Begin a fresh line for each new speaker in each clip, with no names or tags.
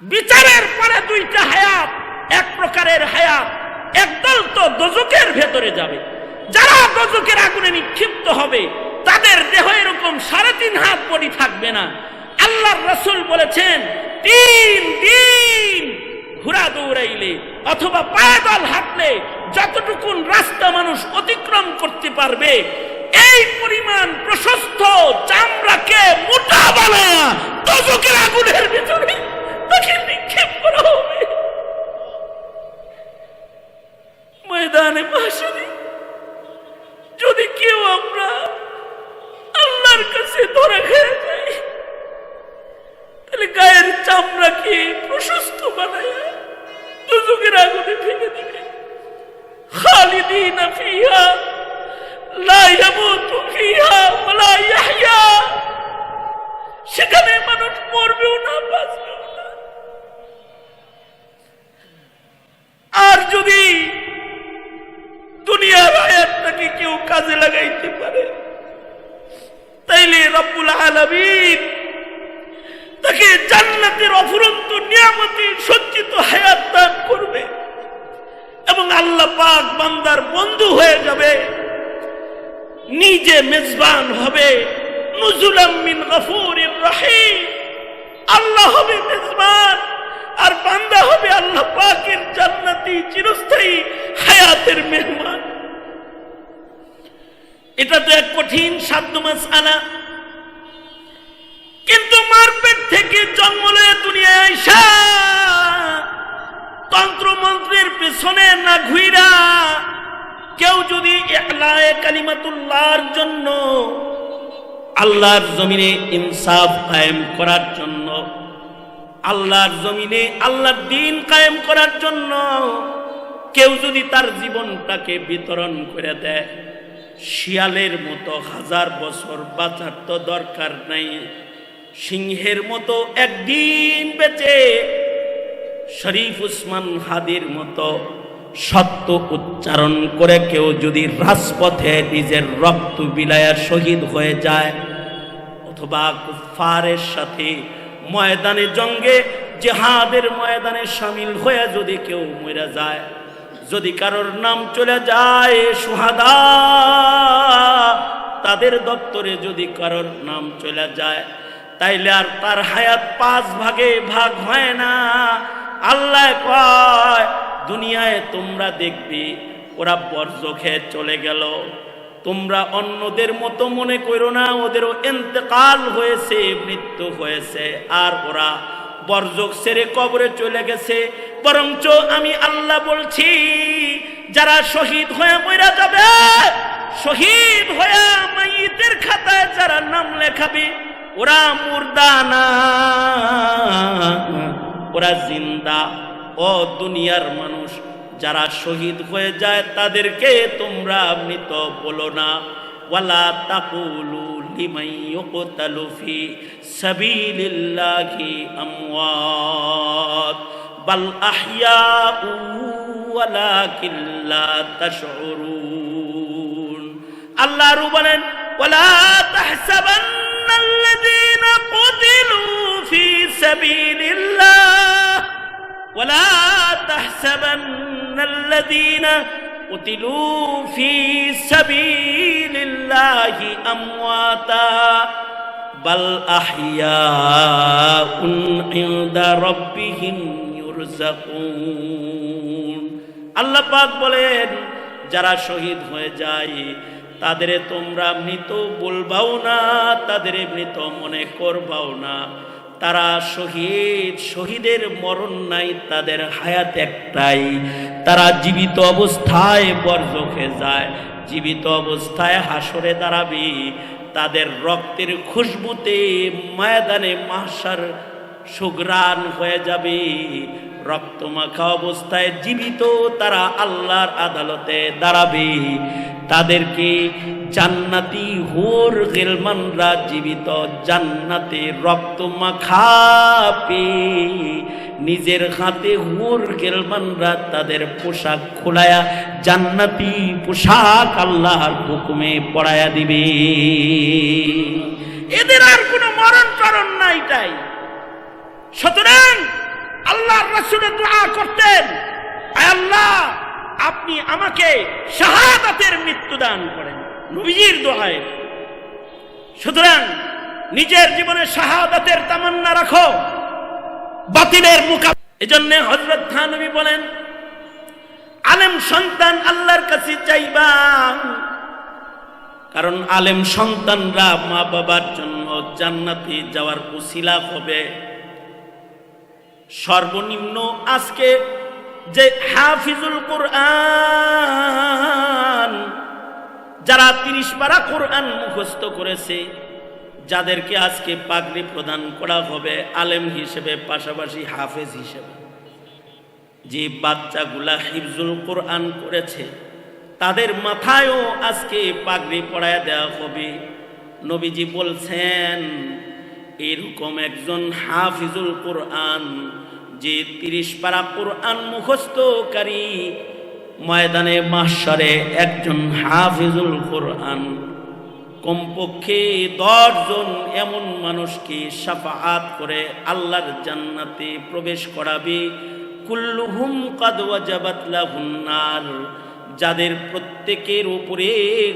বিচারের পরে দুইটা হায়াত, এক প্রকারের হায়াত, একদল তো দোজখের ভেতরে যাবে। যারা দোজখের আগুনে নিক্ষিপ্ত হবে তাদের দেহ এরকম 3.5 হাত বডি থাকবে না। আল্লাহর রাসূল বলেছেন 3 দিন ঘোড়া দৌড়াইলে অথবা পায়দল হাঁটলে যতটুকুন রাস্তা মানুষ অতিক্রম করতে পারবে এই পরিমাণ প্রশস্ত চামড়াকে মোটা বানায়া দোজখের আগুনের ভিতরে তাকে নিক্ষেপ করা হবে। ময়দানে মাহশরে যদি কেউ আমরা আল্লাহর কাছে ধরা খেয়ে যাই তাহলে গায়ের চামড়াকে প্রশস্ত বানায়া দোজখের আগুনে ফেলে দিবে। খালিদিনা ফিহা লা ইয়ামুতু ফিহা ওয়া লা ইয়াহইয়া, সেখানে মানুষ মরবেও না বাঁচবেও না। আর যদি দুনিয়ার হায়াতটাকে কেউ কাজে লাগাইতে পারে তাইলে রব্বুল আলামিন তাকে জান্নাতের অফুরন্ত নিয়ামতে সজ্জিত হায়াত দান করবে এবং আল্লাহ পাক বান্দার বন্ধু হয়ে যাবে, নিজে মেজবান হবে। নুজুলাম মিন গফুরির রহিম, আল্লাহ হবে মেজবান আর বান্দা হবে আল্লাহ পাকের জান্নাতি চিরস্থায়ী হায়াতের মেহমান। এটা তো এক কঠিন সাধ্য মাসআলা, কিন্তু মার পেট থেকে জন্ম লয়ে দুনিয়ায় আইসা তন্ত্র মন্ত্রের পেছনে না ঘুইরা কেউ যদি ইলায়ে কালিমাতুল্লাহর জন্য আল্লাহর জমিনে ইনসাফ কায়েম করার জন্য, আল্লাহর জমিনে আল্লাহর দ্বীন কায়েম করার জন্য কেউ যদি তার জীবনটাকে বিতরণ করে দেয়, শিয়ালের মতো 1000 বছর বাঁচার তো দরকার নাই, সিংহের মতো একদিন বেঁচে শরীফ উসমান হাদির মতো সত্য উচ্চারণ করে কেউ যদি রাজপথে নিজের রক্ত বিলায়া শহীদ হয়ে যায়, অথবা কুফফারের সাথে ময়দানে জঙ্গে জিহাদের ময়দানে শামিল হয়ে যদি কেউ মরে যায়, যদি কারোর নাম চলে যায় শুহাদা, তাদের দপ্তরে যদি কারোর নাম চলে যায় তাইলে আর তার হায়াত 5 ভাগে ভাগ হয় না। আল্লাহ কয় দুনিয়ায় তোমরা দেখবি ওরা বর্জ্য খেয়ে চলে গেল, তোমরা অন্যদের মতো মনে করো না ওদেরও ইন্তেকাল হয়েছে, মৃত্যু হয়েছে, আর ওরা বর্জক ছেড়ে কবরে চলে গেছে। বরঞ্চ আমি আল্লাহ বলছি যারা শহীদ হয়ে মরে যাবে, শহীদ হয়ে মাইয়িতের খাতায় যারা নাম লেখাবে ওরা মুর্দা না, ওরা জিন্দা। ও দুনিয়ার মানুষ, যারা শহীদ হয়ে যায় তাদেরকে তোমরা মৃত বলো না। ওয়ালা তাকুলু লিমান ইউকতালু ফি সাবিলিল্লাহি আমওয়াত বাল আহইয়াউ ওয়ালাকিন লা তাশউরুন। আল্লাহ বলেন ওয়ালা তাহসাবান্নাল্লাযীনা কুতিলু ফি সাবিলিল্লাহ ولا تحسبن الذين قتلوا في سبيل الله أمواتا بل أحياء عند ربهم يرزقون। আল্লাহ পাক বলেন যারা শহীদ হয়ে যায় তাদের তোমরা মৃত বলবাও না, তাদের মৃত মনে করবাও না। তারা শহীদ, শহীদের মরণ নাই, তাদের হায়াত একটাই। তারা জীবিত অবস্থায় বর্জখে যায়, জীবিত অবস্থায় হাসরে দাঁড়াবে, তাদের রক্তের খুশবুতে ময়দানে মাহশার সুঘ্রাণ হয়ে যাবে। রক্তমাখা অবস্থায় জীবিত তারা আল্লাহর আদালতে দাঁড়াবে। তাদেরকে জান্নাতি হুর গিলমানরা জীবিত জান্নাতে রক্তমাখা পেয়ে নিজের হাতে হুর গিলমানরা তাদের পোশাক খোলায়া জান্নাতি পোশাক আল্লাহর হুকুমে পরায়া দিবে। এদের আর কোনো মরণ টরণ নাই। তাই সুতরাং রাসূল দোয়া করতেন, আয় আল্লাহ আপনি আমাকে শাহাদাতের মৃত্যু দান করেন, নবীজির দোয়ায়। সুতরাং নিজের জীবনে শাহাদাতের তামান্না রাখো, বাতিলের মোকাবিলা। এজন্য হযরত থানবী বলেন, আলেম সন্তান আল্লাহর কাছে চাইবা, কারণ আলেম সন্তানরা মা বাবার জন্য জান্নাতে যাওয়ার উসিলা হবে। সর্বনিম্ন আজকে যে হাফিজুল কোরআন, যারা 30 পারা কোরআন মুখস্থ করেছে, যাদেরকে আজকে পাগড়ি প্রদান করা হবে আলেম হিসেবে পাশাপাশি হাফেজ হিসেবে, যে বাচ্চাগুলা হিফজুল কোরআন করেছে তাদের মাথায়ও আজকে পাগড়ি পরায় দেওয়া হবে। নবীজি বলছেন, এরকম একজন হাফিজুল কোরআন, যে 30 পারা কোরআন মুখস্থকারী, ময়দানে মাহশরে একজন হাফিজুল কোরআন কমপক্ষে 10 জন এমন মানুষকে শাফাআত করে আল্লাহর জান্নাতে প্রবেশ করাবে। কুল্লুহুম কাদ ওয়াজাবাত লাহুন নার, যাদের প্রত্যেকের উপরে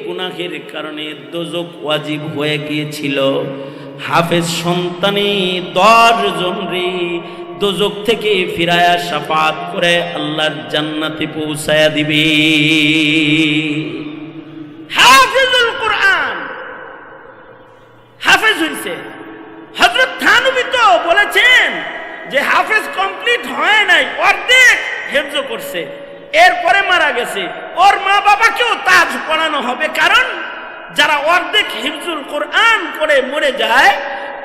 গুনাহের কারণে দোজখ ওয়াজিব হয়ে গিয়েছিল। হাফেজ সন্তানে 10 জন রে দোজখ থেকে ফিরায়া শাফাআত করে আল্লাহর জান্নাতে পৌঁছায়া দিবে। হাফিজুল কোরআন হাফেজ হইছে। হযরত থানবী তো বলেছেন যে হাফেজ কমপ্লিট হয় নাই, অর্ধেক হেফজ করছে, এরপরে মারা গেছে, ওর মা বাবাকেও তাজ পড়ানো হবে। কারণ যারা অর্ধেক হিফজুল কোরআন করে মরে যায়,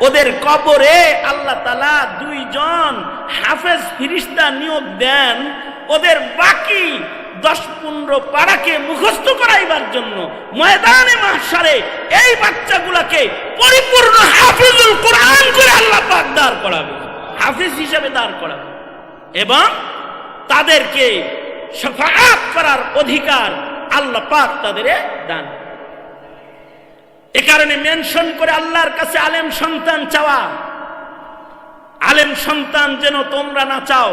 ওদের কবরে আল্লাহ তাআলা 2 জন হাফেজ ফেরেশতা নিয়োগ দেন, ওদের বাকি 10-15 পারাকে মুখস্থ করাইবার জন্য ময়দানে মাহশরে এই বাচ্চাগুলোকে পরিপূর্ণ হাফিজুল কোরআন করে আল্লাহ পাক দাঁড় করাবে, হাফিজ হিসেবে দাঁড় করাবে, এবং তাদেরকে শাফাআত করার অধিকার আল্লাহ পাক তাদের দান। এ কারণে মেনশন করে আল্লাহর কাছে আলেম সন্তান চাওয়া, আলেম সন্তান যেন তোমরা না চাও,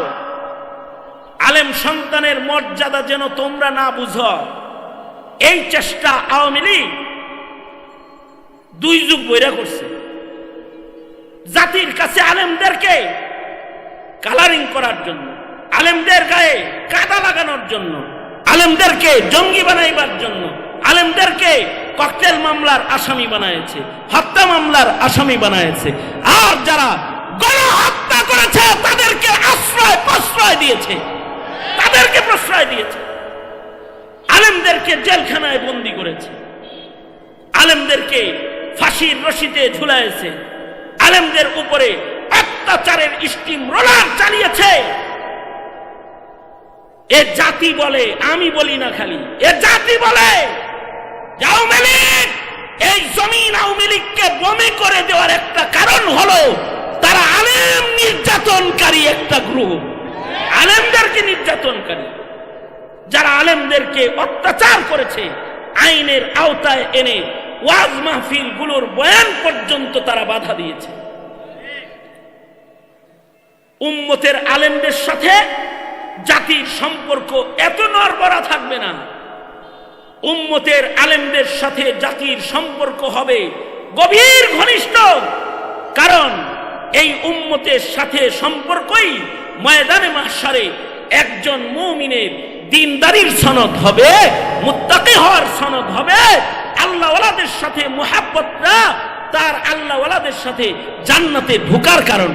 আলেম সন্তানের মর্যাদা যেন তোমরা না বুঝো, এই চেষ্টা আওয়ামী লীগ 2 যুগ বইরা করছে। জাতির কাছে আলেমদেরকে কালারিং করার জন্য, আলেমদের গায়ে কাদা লাগানোর জন্য, আলেমদেরকে জঙ্গি বানাইবার জন্য, আলেমদেরকে ককটেল মামলার আসামি বানায়েছে, হত্যা মামলার আসামি বানায়েছে, আর যারা গণহত্যা করেছে তাদেরকে প্রশ্রয় দিয়েছে, তাদেরকে প্রশ্রয় দিয়েছে, আলেমদেরকে জেলখানায় বন্দী করেছে, আলেমদেরকে ফাঁসির রশিতে ঝুলাইছে, আলেমদের উপরে অত্যাচারের স্টিম রোলার চালিয়েছে। এ জাতি বলে, আমি বলি না খালি, এ জাতি বলে আওয়ামী লীগ, এই জমিন আওয়ামী লীগকে বমি করে দেওয়ার একটা কারণ হলো তারা আলেম নির্যাতনকারী একটা গ্রুপ, আলেমদেরকে নির্যাতনকারী, যারা আলেমদেরকে অত্যাচার করেছে, আইনের আওতায় এনে ওয়াজ মাহফিল গুলোর বয়ান পর্যন্ত তারা বাধা দিয়েছে। উম্মতের আলেমদের সাথে জাতির সম্পর্ক এত নড়বড়া থাকবে না, উম্মতের আলেমদের সাথে জাতির সম্পর্ক হবে গভীর ঘনিষ্ঠ। কারণ এই উম্মতের সাথে সম্পর্কই ময়দানে মাহশরে একজন মুমিনের দিনদারির সনদ হবে, মুত্তাকি হওয়ার সনদ হবে। আল্লাহওয়ালাদের সাথে মুহাব্বতটা তার আল্লাহওয়ালাদের সাথে জান্নাতে ঢোকার কারণ।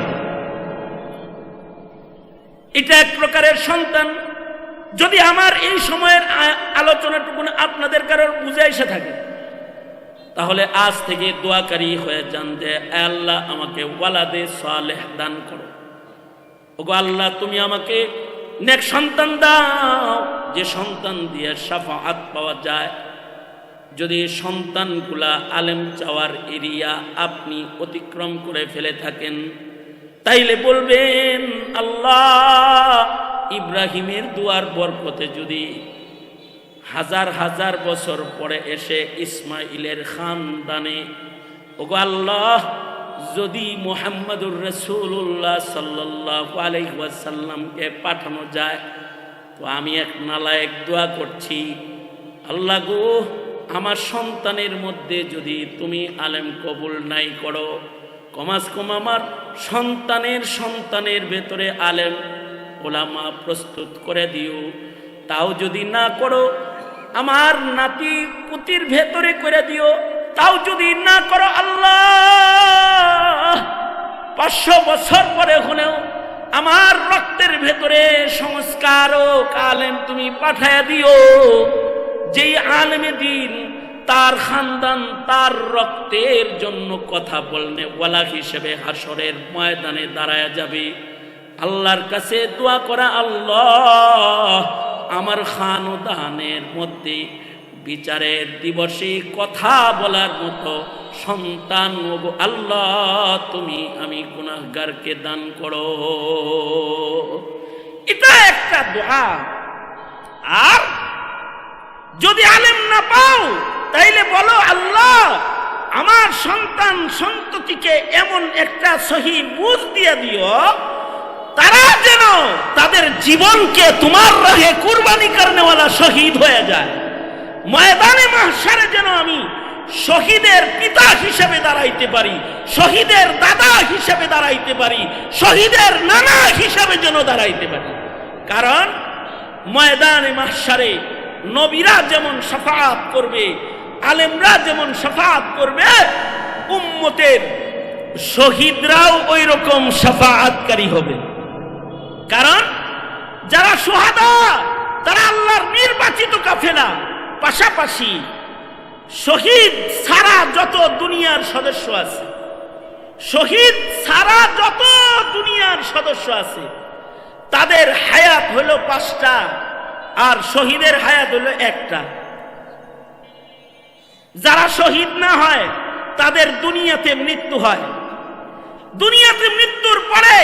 এটা এক প্রকারের সন্তান। যদি আমার এই সময়ের আলোচনাটুকু আপনাদের কারোর বুঝে এসে থাকে, তাহলে আজ থেকে দোয়াকারী হয়ে যান যে আল্লাহ আমাকে ওয়ালাদে সালেহ দান করো। ওগো আল্লাহ, তুমি আমাকে নেক সন্তান দাও, যে সন্তান দিয়ে শাফাআত পাওয়া যায়। যদি সন্তানগুলা আলেম চাওয়ার এরিয়া আপনি অতিক্রম করে ফেলে থাকেন, তাইলে বলবেন আল্লাহ, ইব্রাহিমের দুয়ার বরকতে যদি হাজার হাজার বছর পরে এসে ইসমাইলের খানদানে, ওগো আল্লাহ, যদি মুহাম্মদুর রাসূলুল্লাহ সাল্লাল্লাহু আলাইহি ওয়াসাল্লামকে পাঠানো যায়, তো আমি এক নালায়েক দোয়া করছি, আল্লাহ গো, আমার সন্তানের মধ্যে যদি তুমি আলেম কবুল নাই করো, কমাস কম আমার সন্তানের ভেতরে আলেম ওলামা প্রস্তুত করে দিও। তাও যদি না করো, আমার নাতি পুতির ভেতরে করে দিও। তাও যদি না করো আল্লাহ, 500 বছর পরে হলেও আমার রক্তের ভেতরে সংস্কার ও আলেম তুমি পাঠায়া দিও, যেই আলেমে দিন তার খানদান তার রক্তের জন্য কথা বলনে ওয়ালা হিসেবে হাসরের ময়দানে দাঁড়ায় যাবে। আল্লাহর কাছে দোয়া করা, আল্লাহ আমার খানদানের মধ্যে বিচারের দিবসে কথা বলার মতো সন্তান ওগো আল্লাহ তুমি আমি গুনাহগারকে দান করো। এটা একটা দোয়া। আর যদি আলেম না পাও, তাইলে বলো আল্লাহ আমার সন্তান সন্ততিকে এমন একটা সহি বুঝ দিয়ে দিও, তারা যেন তাদের জীবনকে তোমার রাহে কুরবানি করনেওয়ালা শহীদ হয়ে যায়। ময়দানে মাহশারে যেন আমি শহীদের পিতা হিসেবে দাঁড়াইতে পারি, শহীদের দাদা হিসেবে দাঁড়াইতে পারি, শহীদের নানা হিসেবে যেন দাঁড়াইতে পারি। কারণ ময়দানে মাহশারে নবীরা যেমন শাফাআত করবে, আলেমরা যেমন শাফাআত করবে, উম্মতের শহীদরাও ওই রকম শাফাআতকারী হবে। কারণ যারা শুহাদা তারা আল্লাহর নির্বাচিত কাফেলা। পাশাপাশি শহীদ সারা যত দুনিয়ার সদস্য আছে, শহীদ সারা যত দুনিয়ার সদস্য আছে, তাদের হায়াত হলো 5টা, আর শহীদের হায়াত হলো 1টা। যারা শহীদ না হয় তাদের দুনিয়াতে মৃত্যু হয়, দুনিয়াতে মৃত্যুর পরে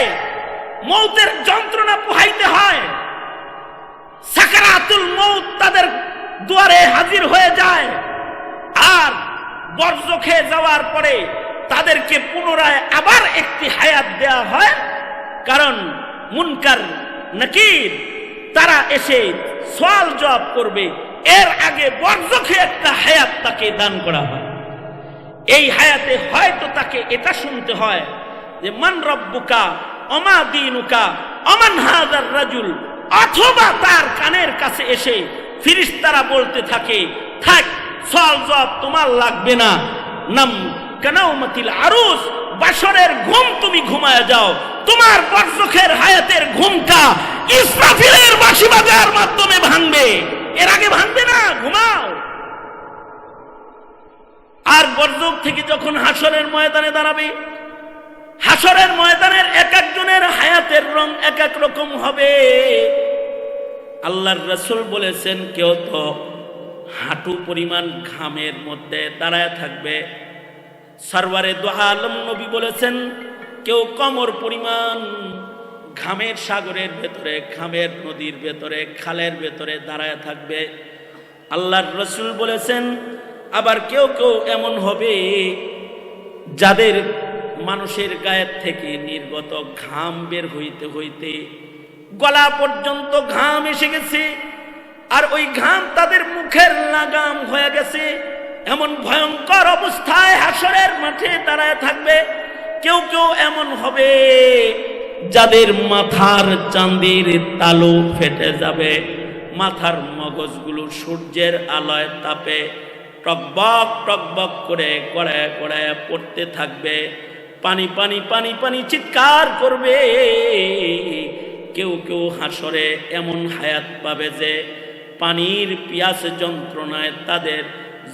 মৌতের যন্ত্রণা পোহাইতে হয়, সাকারাতুল মৌত তাদের দুয়ারে হাজির হয়ে যায়। আর বর্জ্য খেয়ে যাওয়ার পরে তাদেরকে পুনরায় আবার একটি হায়াত দেয়া হয়। কারণ মুনকার নাকির তারা এসে সওয়াল জবাব করবে, এর আগে বর্জ্য খেয়ে একটা হায়াত তাকে দান করা হয়। এই হায়াতে হয়তো তাকে এটা শুনতে হয় যে মান রব্বুকা ওমা দীনুকা ওমান হাযার রাজুল, অথবা তার কানের কাছে এসে ফেরেশতারা বলতে থাকে, থাক সওয়াল জবাব তোমার লাগবে না, নাম কানাউমাতিল আরুস, বাসরের ঘুম তুমি ঘুমায় যাও, তোমার বর্ষখের হায়াতের ঘুমটা ইসরাফিলের বাঁশি বাজার মাধ্যমে ভাঙবে, এর আগে ভাঙবে না, ঘুমাও। আর বর্জক থেকে যখন হাসরের ময়দানে দাঁড়াবে, হাসরের ময়দানের এক একজনের হায়াতের রং এক এক রকম হবে। আল্লাহর রাসূল বলেছেন, কেউ তো হাঁটু পরিমাণ ঘামের মধ্যে দাঁড়ায় থাকবে। সরওয়ারে দু আলম নবী বলেছেন, কেউ কোমর পরিমাণ ঘামের সাগরের ভেতরে, ঘামের নদীর ভেতরে, খালের ভেতরে দাঁড়ায় থাকবে। আল্লাহর রাসূল বলেছেন, আবার কেউ কেউ এমন হবে যাদের মানুষের গায়ের থেকে নির্গত ঘাম বের হইতে হইতে গলা পর্যন্ত ঘাম এসে গেছে, আর ওই ঘাম তাদের মুখের লাগাম হয়ে গেছে। এমন ভয়ঙ্কর অবস্থায় হাসরের মাঠে দাঁড়ায় থাকবে। কেউ কেউ এমন হবে যাদের মাথার চাঁদের তালু ফেটে যাবে, মাথার মগজগুলো সূর্যের আলোয় তাপে টকবক টকবক করে গড়ায় গড়ায় পড়তে থাকবে, পানি পানি পানি পানি চিৎকার করবে। কেউ কেউ হাসরে এমন হায়াত পাবে যে পানির পিয়াস যন্ত্রণায় তাদের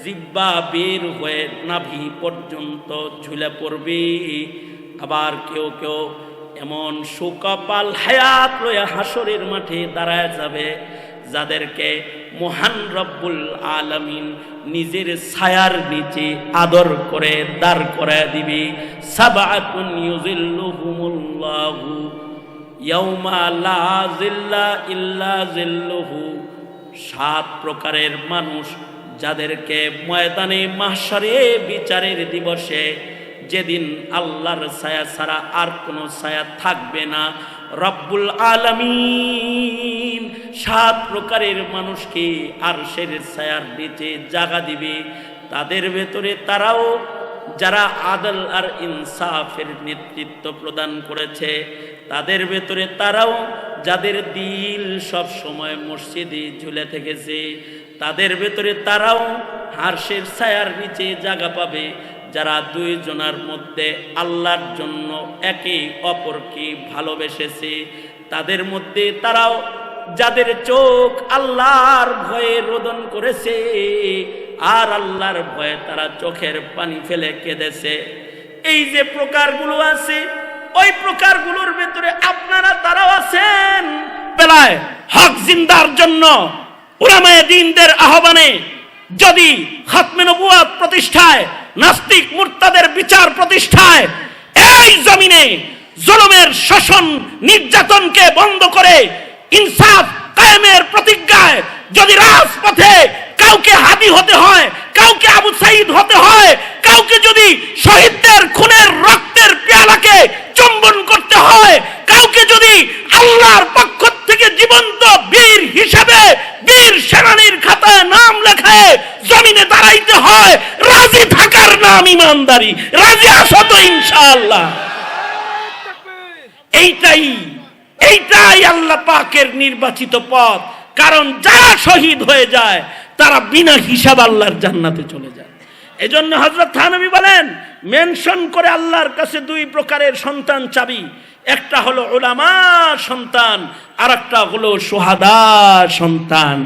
জিহ্বা বের হয়ে নাভি পর্যন্ত ঝুলে পড়বে। আবার কেউ কেউ এমন সুকপাল হায়াত লয়ে হাসরের মাঠে দাঁড়ায় যাবে যাদেরকে মহান রব্বুল আলামিন নিজের ছায়ার নিচে আদর করে দাঁড় করায় দিবে। সাবআতুন ইউযিল্লুহুমুল্লাহু ইয়াউমা লা যিল্লা ইল্লা যিল্লুহু। 7 প্রকারের মানুষ যাদেরকে ময়দানে মাহশারে বিচারের দিবসে যেদিন আল্লাহর ছায়া ছাড়া আর কোনো ছায়া থাকবে না। রব্বুল আলামিন 7 প্রকারের মানুষকে আরশের ছায়ার নিচে জায়গা দিবে। তাদের ভেতরে তারাও যারা আদল আর ইনসাফের নেতৃত্ব প্রদান করেছে, তাদের ভেতরে তারাও যাদের দিল সব সময় মসজিদে ঝুলে থেকেছে, তাদের ভেতরে তারাও আরশের ছায়ার নিচে জায়গা পাবে। যারা দুইজনের মধ্যে আল্লাহর জন্য একে অপরকে ভালোবেসেছে, তাদের মধ্যে তারাও যাদের চোখ আল্লাহর ভয়ে রোদন করেছে আর আল্লাহর ভয়ে তারা চোখের পানি ফেলে কেঁদেছে। এই যে প্রকারগুলো আছে, ওই প্রকারগুলোর ভেতরে আপনারা তারাও আছেন। বেলায় হক জিন্দার জন্য উলামায়ে দ্বীনদের আহ্বানে যদি খাতমে নবুয়ত প্রতিষ্ঠায়, নাস্তিক মুরতাদের বিচার প্রতিষ্ঠায়, এই জমিনে জুলুমের শোষণ নির্যাতনকে বন্ধ করে ইনসাফ কায়েমের প্রতিজ্ঞায় যদি রাজপথে কাউকে হাদি হতে হয়, কাউকে আবু সাঈদ হতে হয়, কাউকে যদি শহীদদের খুনের রক্তের পেয়ালাকে চুম্বন করতে হয়, কাউকে যদি আল্লাহর পক্ষ থেকে জীবন্ত বীর হিসেবে বীর সেনানীর খাতায় নাম লেখায় জমিনে দাঁড়াইতে হয়, রাজি থাকার নাম ইমানদারি। রাজি আছো তো ইনশাআল্লাহ? এইটাই আল্লাহ পাকের নির্বাচিত পথ। কারণ যারা শহীদ হয়ে যায় তারা বিনা হিসাব আল্লাহর জান্নাতে চলে যায়। এজন্য হযরত থানবী বলেন, মেনশন করে আল্লাহর কাছে 2 প্রকারের সন্তান চাবি। একটা হলো উলামা সন্তান, আর একটা হলো শুহাদা সন্তান।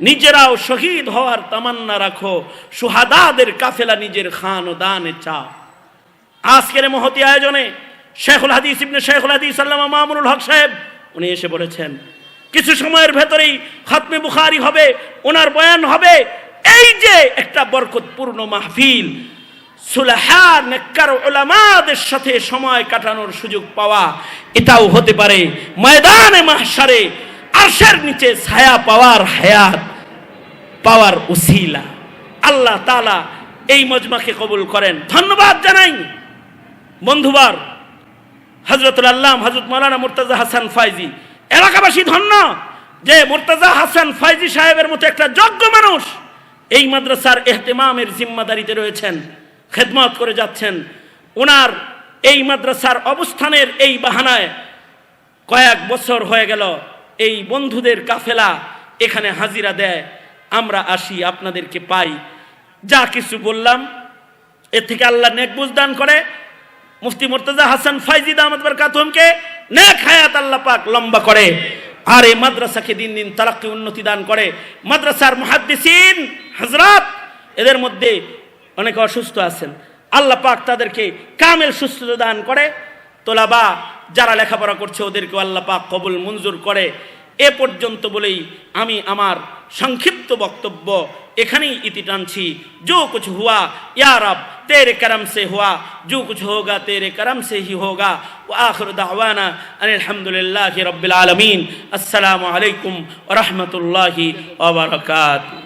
নিজেরাও শহীদ হওয়ার তামান্না রাখো, শুহাদাদের কাফেলা নিজের খানদানে চাও। আজকের মহতি আয়োজনে শেখুল হাদিস ইবনে শেখুল হাদিস আল্লামা মামুনুল হক সাহেব উনি এসে বলেছেন কিছু সময়ের ভেতরেই খাতমে বুখারী হবে, ওনার বয়ান হবে। এই যে একটা বরকতপূর্ণ মাহফিল, সুলাহা নেককার উলামাদের সাথে সময় কাটানোর সুযোগ পাওয়া, এটাও হতে পারে ময়দানে মাহশারে আরশের নিচে ছায়া পাওয়ার, হায়াত পাওয়ার উসিলা। আল্লাহ তাআলা এই মজমাকে কবুল করেন। ধন্যবাদ জানাই বন্ধুবার হযরতুল আল্লাম হযরত মাওলানা মুর্তজা হাসান ফাইজি। এলাকাবাসী ধন্য যে মুর্তজা হাসান ফাইজি সাহেবের মতো একটা যোগ্য মানুষ এই মাদ্রাসার ইহতিমামের জিম্মাদারিতে রয়েছেন, খেদমত করে যাচ্ছেন। ওনার এই মাদ্রাসার অবস্থানের এই বাহানায় কয়েক বছর হয়ে গেল এই বন্ধুদের কাফেলা এখানে হাজিরা দেয়, আমরা আসি, আপনাদেরকে পাই। যা কিছু বললাম এর থেকে আল্লাহ নেক বুঝ দান করে। মুফতি মুর্তজা হাসান ফাইজি দামাত বরকাতুহুমকে নেক হায়াত আল্লাহ পাক লম্বা করে, আর এই মাদ্রাসাকে দিন দিন তারাক্কি উন্নতি দান করে। মাদ্রাসার মুহাদ্দিসিন হযরত এদের মধ্যে অনেকে অসুস্থ আছেন, আল্লাহ পাক তাদেরকে কামেল সুস্থতা দান করে। তোলাবা যারা লেখাপড়া করছে ওদেরকে আল্লাহ পাক কবুল মঞ্জুর করে। এ পর্যন্ত বলেই আমি আমার সংক্ষিপ্ত বক্তব্য এখানেই ইতি টানছি। जो कुछ हुआ या रब तेरे करम से हुआ, जो कुछ होगा तेरे करम से ही होगा। व आखिर दावाना अल्हम्दुलिल्लाहि रब्बिल आलमीन। अस्सलामु अलैकुम व रहमतुल्लाहि व बारकातुहू।